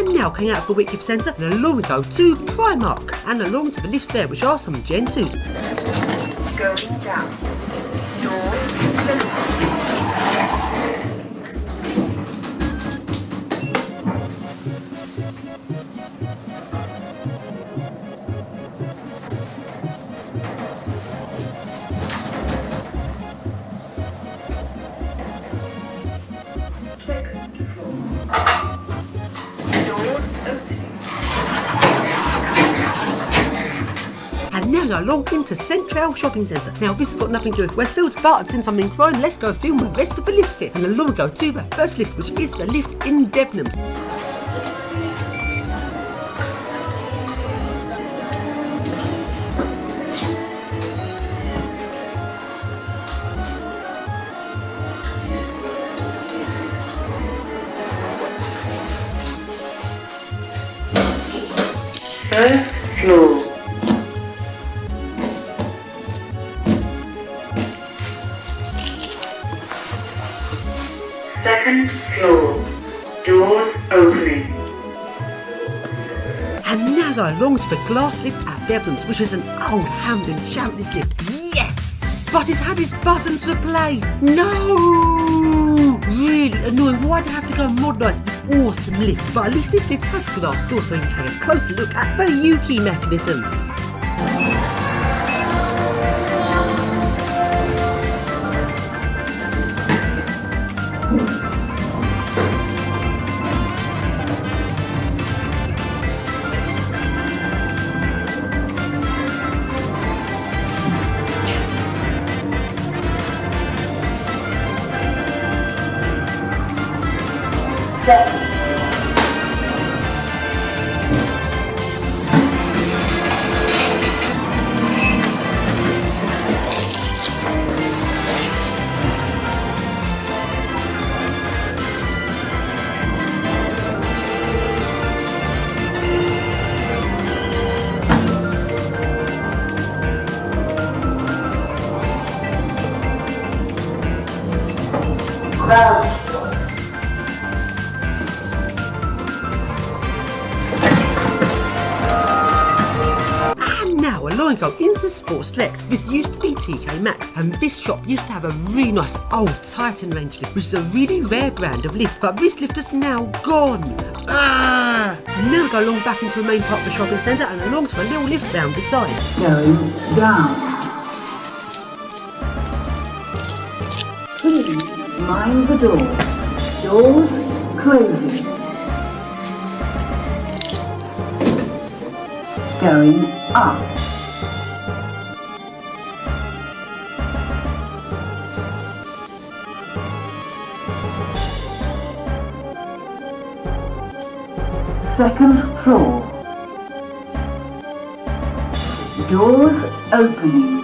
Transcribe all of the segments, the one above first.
And now coming out of the Whitgift Centre, and along we go to Primark, and along to the lifts there, which are some Gen 2s. Going down. And now go along into Central Shopping Centre. Now this has got nothing to do with Westfield, but since I'm in Croydon, let's go film the rest of the lifts here. And along we go to the first lift, which is the lift in Debenhams. First floor. Second floor. Doors opening. And now go along to the glass lift at Debenhams, which is an old Hamden Champions lift. Yes! But it's had its buttons replaced. No! Really annoying. Why'd they have to go and modernise this awesome lift? But at least this lift has glass doors, so we can take a closer look at the U-key mechanism. And now along go into Sports Direct. This used to be TK Maxx, and this shop used to have a really nice old Titan range lift, which is a really rare brand of lift, but this lift is now gone. And now go along back into the main part of the shopping centre and along to a little lift down beside. Going down. Please mind the door. Doors closing. Going up. Second floor. Doors opening.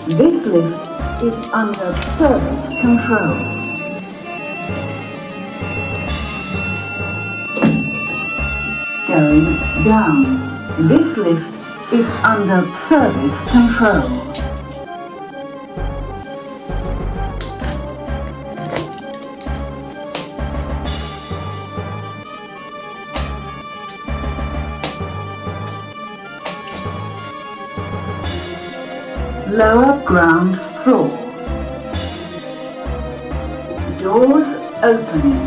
This lift is under service control. Going down. This lift is under service control. Lower ground floor. Doors opening.